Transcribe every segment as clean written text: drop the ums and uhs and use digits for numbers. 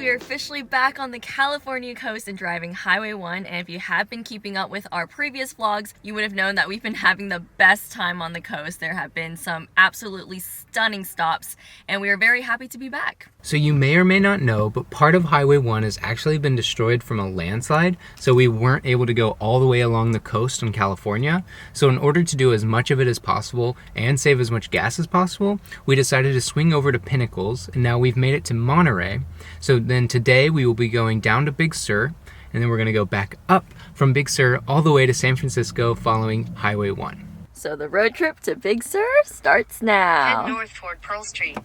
we are officially back on the California coast and driving Highway 1, and if you have been keeping up with our previous vlogs, you would have known that we've been having the best time on the coast. There have been some absolutely stunning stops, and we are very happy to be back. So you may or may not know, but part of Highway 1 has actually been destroyed from a landslide, so we weren't able to go all the way along the coast in California. So in order to do as much of it as possible and save as much gas as possible, we decided to swing over to Pinnacles, and now we've made it to Monterey. So then today we will be going down to Big Sur, and then we're gonna go back up from Big Sur all the way to San Francisco following Highway 1. So the road trip to Big Sur starts now. Head north toward Pearl Street.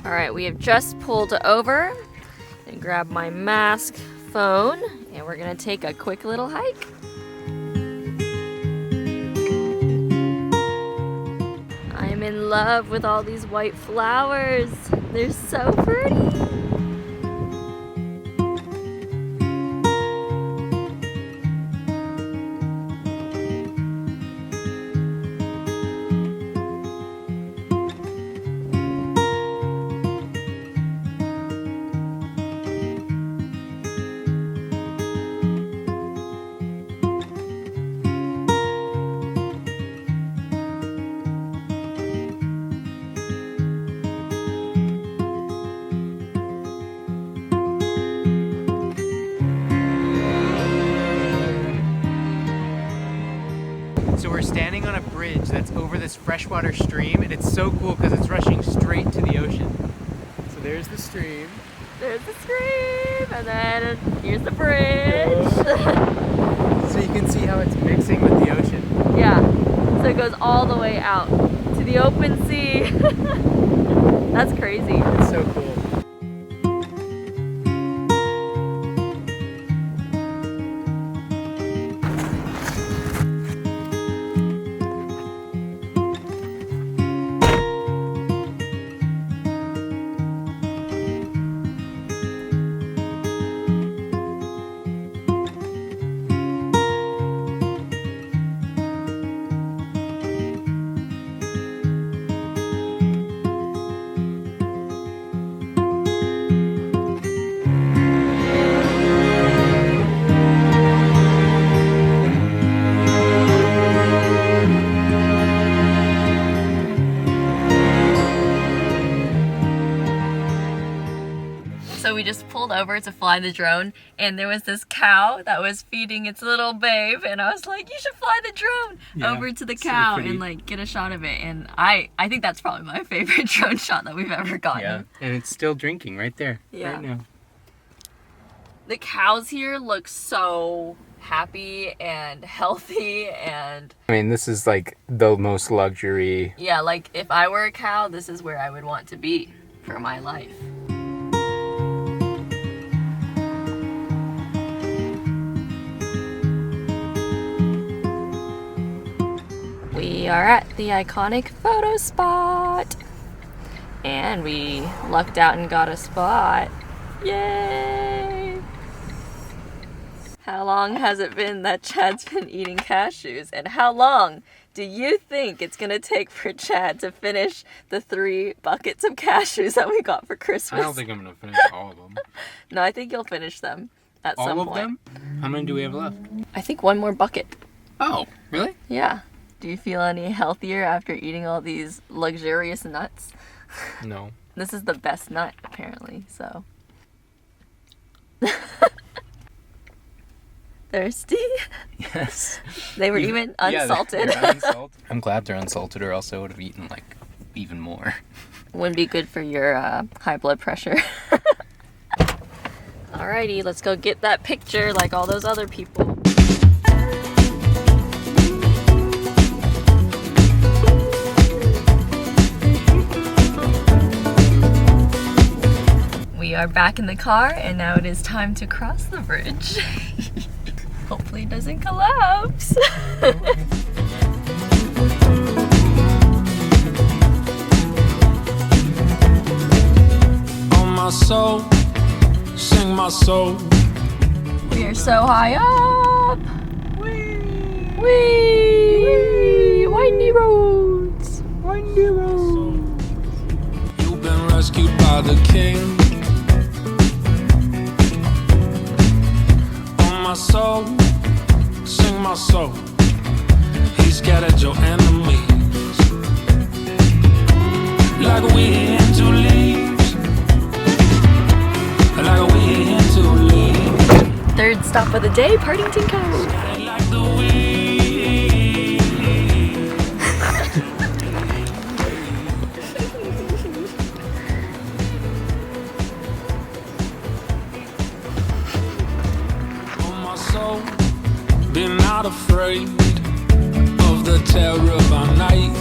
All right, we have just pulled over and grabbed my mask, phone, and we're gonna take a quick little hike. I'm in love with all these white flowers. They're so pretty. So we're standing on a bridge that's over this freshwater stream, and it's so cool because it's rushing straight to the ocean. So there's the stream. There's the stream, and then here's the bridge. So you can see how it's mixing with the ocean. Yeah, so it goes all the way out to the open sea. That's crazy. It's so cool. So we just pulled over to fly the drone, and there was this cow that was feeding its little babe, and I was like, you should fly the drone over to the cow and like get a shot of it. And I think that's probably my favorite drone shot that we've ever gotten. Yeah, and it's still drinking right there, right now. The cows here look so happy and healthy, and I mean, this is like the most luxury. yeah, like if I were a cow, this is where I would want to be for my life. We are at the iconic photo spot, and we lucked out and got a spot. Yay! How long has it been that Chad's been eating cashews, and how long do you think it's gonna take for Chad to finish the 3 buckets of cashews that we got for Christmas? I don't think I'm gonna finish all of them. No, I think you'll finish them at some point. All of them? How many do we have left? I think one more bucket. Oh, really? Yeah. Do you feel any healthier after eating all these luxurious nuts? No. This is the best nut, apparently, so. Thirsty? Yes. They were even unsalted. Yeah, they're unsalted. I'm glad they're unsalted, or else I would have eaten like even more. Wouldn't be good for your high blood pressure. Alrighty, let's go get that picture like all those other people. We are back in the car, and now it is time to cross the bridge. Hopefully it doesn't collapse. On my soul, sing my soul. We are so high up. Whee! Whee! windy roads. Windy road. You've been rescued by the king. On my soul, sing my soul. He scattered your enemies like wind to leaves. Like wind to leaves. Third stop of the day, Partington Cove. Like the wind. On my soul, be not afraid of the terror by night.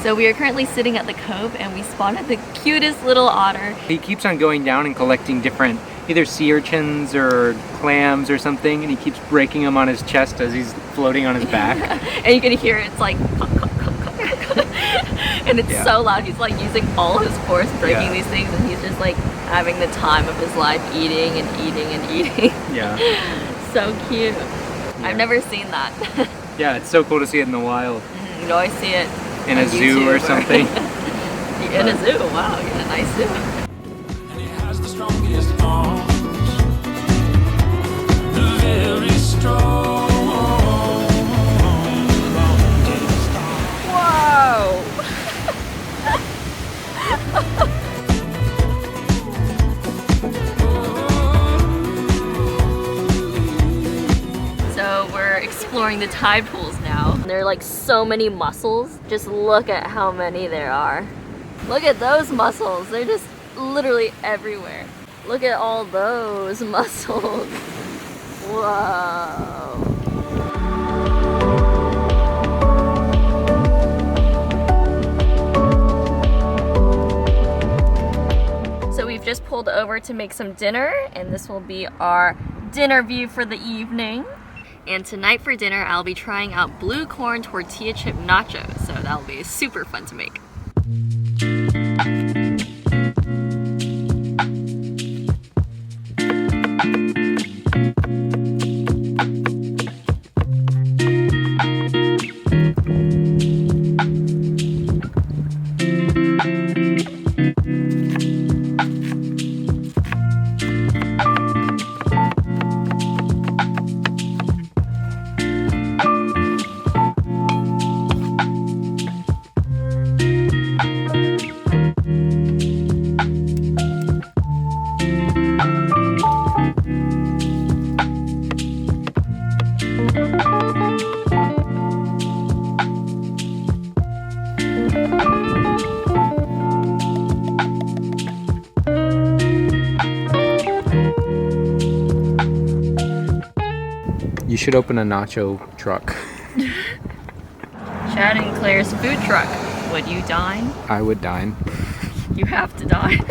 So we are currently sitting at the cove and we spotted the cutest little otter. He keeps on going down and collecting different either sea urchins or clams or something, and he keeps breaking them on his chest as he's floating on his back. And you can hear it's like and it's so loud. He's like using all his force breaking these things, and he's just like having the time of his life eating and eating and eating. Yeah. So cute. I've never seen that. Yeah, it's so cool to see it in the wild. You always see it In a on zoo YouTube or something. In a zoo, wow, yeah, a nice zoo. And he has the strongest arms, very strong. Whoa! So we're exploring the tide pools now. There are like so many mussels. Just look at how many there are. Look at those mussels. They're just literally everywhere. Look at all those mussels. Whoa. So we've just pulled over to make some dinner, and this will be our dinner view for the evening. And tonight for dinner, I'll be trying out blue corn tortilla chip nachos. So that'll be super fun to make. You should open a nacho truck. Chad and Claire's food truck. Would you dine? I would dine. You have to dine.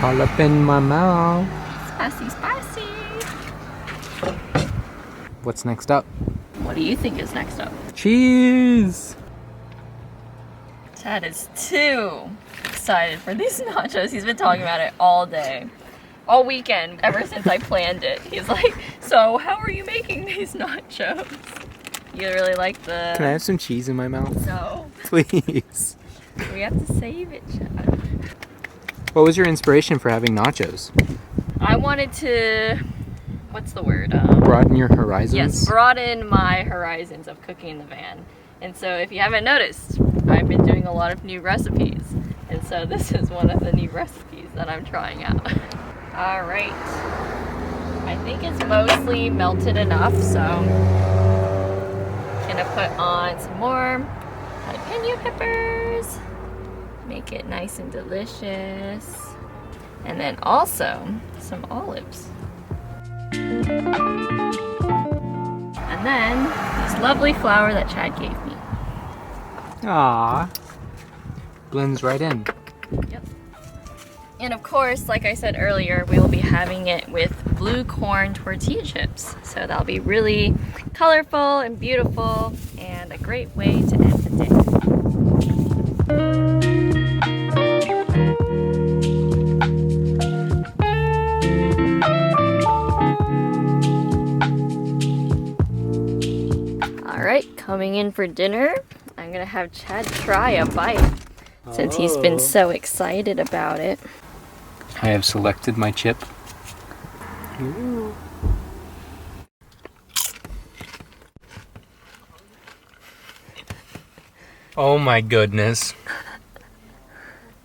All up in my mouth. Spicy, spicy. What's next up? What do you think is next up? Cheese! Chad is too excited for these nachos. He's been talking about it all day. All weekend, ever since I planned it. He's like, so how are you making these nachos? You really like the... Can I have some cheese in my mouth? No. Please. We have to save it, Chad. What was your inspiration for having nachos? I wanted to... What's the word? Broaden your horizons? Yes, broaden my horizons of cooking in the van. And so if you haven't noticed, I've been doing a lot of new recipes. And so this is one of the new recipes that I'm trying out. All right. I think it's mostly melted enough, so I'm gonna put on some more jalapeno peppers. Make it nice and delicious. And then also some olives. And then this lovely flour that Chad gave me. Aww. Blends right in. Yep. And of course, like I said earlier, we will be having it with blue corn tortilla chips. So that'll be really colorful and beautiful and a great way to end the day. Alright, coming in for dinner. I'm gonna have Chad try a bite since he's been so excited about it. I have selected my chip. Ooh. Oh my goodness.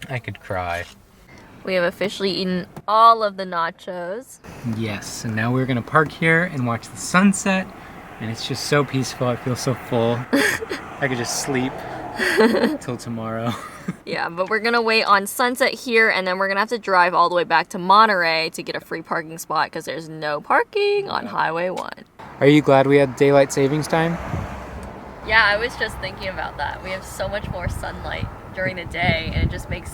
I could cry. We have officially eaten all of the nachos. Yes, and now we're gonna park here and watch the sunset, and it's just so peaceful. I feel so full. I could just sleep till tomorrow. Yeah, but we're gonna wait on sunset here, and then we're gonna have to drive all the way back to Monterey to get a free parking spot because there's no parking on Highway 1. Are you glad we had daylight savings time? Yeah, I was just thinking about that. We have so much more sunlight during the day, and it just makes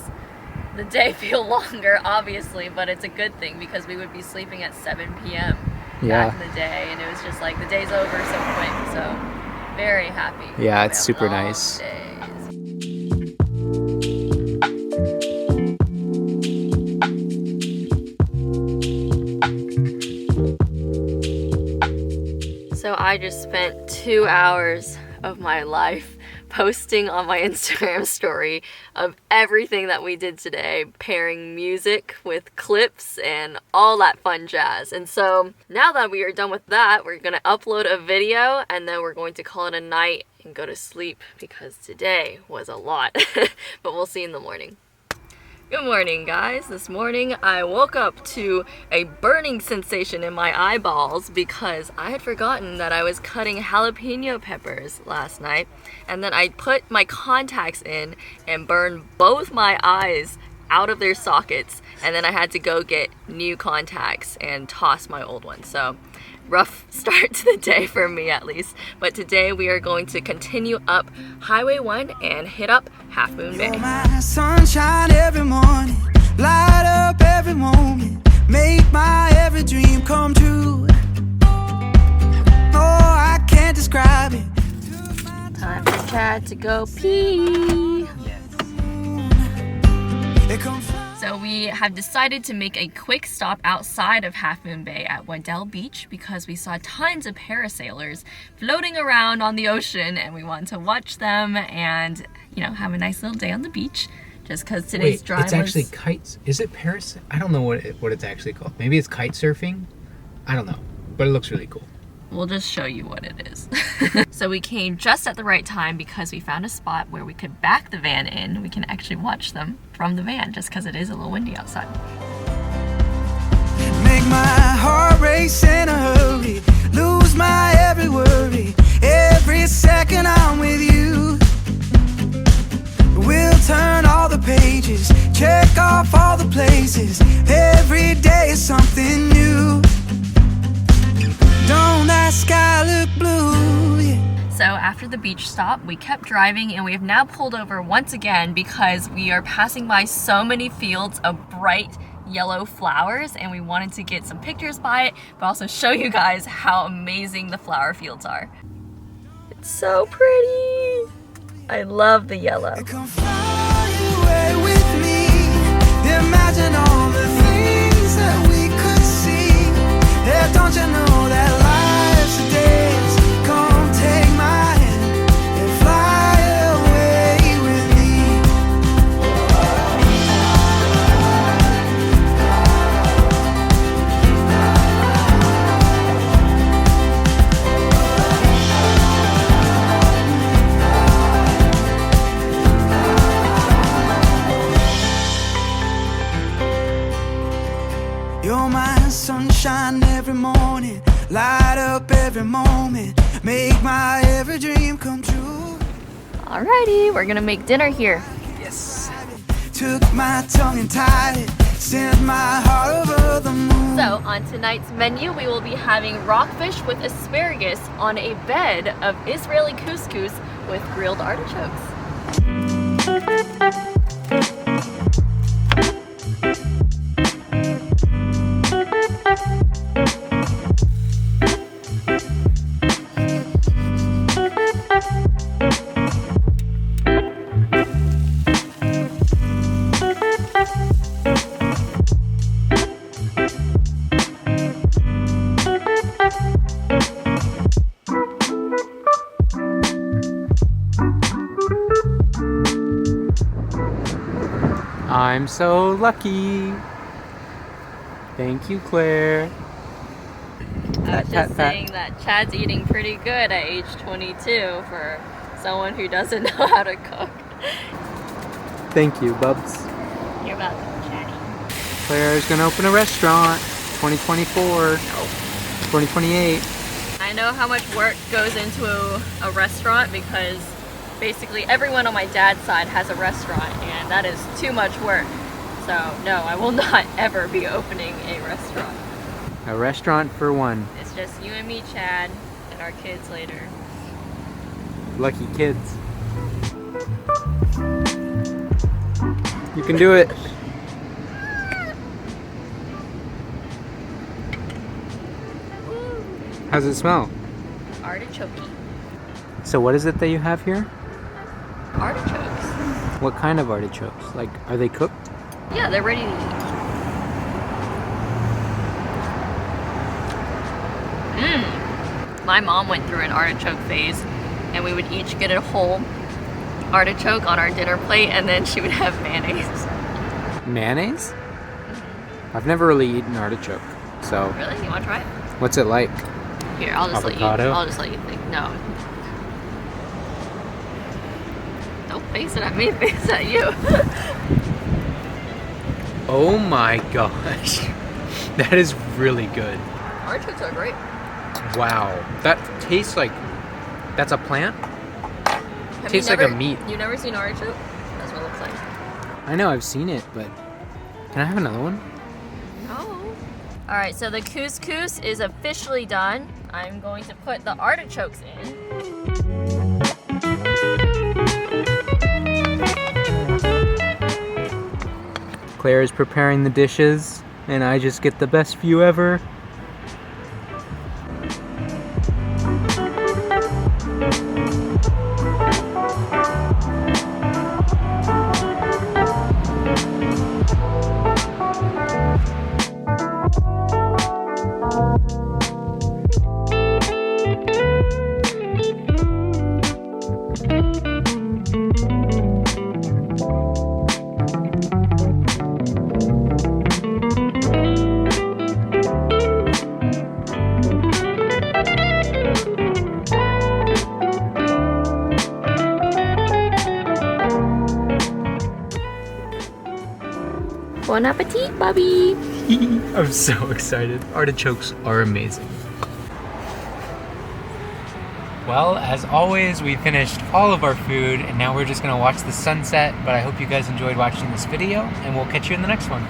the day feel longer, obviously, but it's a good thing because we would be sleeping at 7 p.m. back in the day, and it was just like the day's over so quick, so very happy. Yeah, it's We have super long nice. days. So I just spent 2 hours of my life posting on my Instagram story of everything that we did today, pairing music with clips and all that fun jazz. And so now that we are done with that, we're gonna upload a video and then we're going to call it a night and go to sleep because today was a lot. But we'll see you in the morning. Good morning, guys. This morning I woke up to a burning sensation in my eyeballs because I had forgotten that I was cutting jalapeno peppers last night, and then I put my contacts in and burned both my eyes out of their sockets, and then I had to go get new contacts and toss my old ones. So rough start to the day for me at least, but today we are going to continue up Highway 1 and hit up Half Moon Bay. You're my sunshine every morning, light up every moment, make my every dream come true. Oh, I can't describe it. Time for Chad to go pee. It comes from So we have decided to make a quick stop outside of Half Moon Bay at Waddell Beach because we saw tons of parasailers floating around on the ocean and we wanted to watch them and, you know, have a nice little day on the beach just because today's drive it's actually kites. Is it Paris? I don't know what it's actually called. Maybe it's kite surfing? I don't know, but it looks really cool. We'll just show you what it is. So we came just at the right time because we found a spot where we could back the van in. We can actually watch them from the van just because it is a little windy outside. make my heart race in a hurry, lose my every worry, every second I'm with you. We'll turn all the pages, check off all the places, every day is something new. Don't that sky look blue? Yeah. So after the beach stop, we kept driving and we have now pulled over once again because we are passing by so many fields of bright yellow flowers and we wanted to get some pictures by it, but also show you guys how amazing the flower fields are. It's so pretty. I love the yellow. Come fly away with me. Imagine all the things that we could see. Yeah, don't you know that life's a dance? Come take my hand and fly away with me. You're my sunshine every morning, light up every moment, make my every dream come true. Alrighty, we're gonna make dinner here. Yes. Took my tongue and tied it, sent my heart over the moon. So on tonight's menu, we will be having rockfish with asparagus on a bed of Israeli couscous with grilled artichokes. I'm so lucky. Thank you, Claire. I was just saying that Chad's eating pretty good at age 22 for someone who doesn't know how to cook. Thank you, Bubs. You're welcome, Chatty. Claire's gonna open a restaurant, 2024, 2028. I know how much work goes into a restaurant because basically everyone on my dad's side has a restaurant, and that is too much work. So no, I will not ever be opening a restaurant. A restaurant for one. It's just you and me, Chad, and our kids later. Lucky kids. You can do it. How's it smell? Artichoke. So what is it that you have here? Artichokes. What kind of artichokes? Like, are they cooked? Yeah, they're ready to eat. My mom went through an artichoke phase, and we would each get a whole artichoke on our dinner plate, and then she would have mayonnaise. Mayonnaise? I've never really eaten artichoke, so. Really? You want to try it? What's it like? Here, I'll just Avocado? I'll just let you think. No. Don't face it at me, face at you. Oh my gosh. That is really good. Artichokes are great. Wow. That tastes like, that's a plant? Have Tastes you like never, a meat. You've never seen artichoke? That's what it looks like. I know, I've seen it, but can I have another one? No. All right, so the couscous is officially done. I'm going to put the artichokes in. Claire is preparing the dishes, and I just get the best view ever. Bon appetit, Bobby. I'm so excited. Artichokes are amazing. Well, as always, we finished all of our food, and now we're just gonna watch the sunset, but I hope you guys enjoyed watching this video, and we'll catch you in the next one.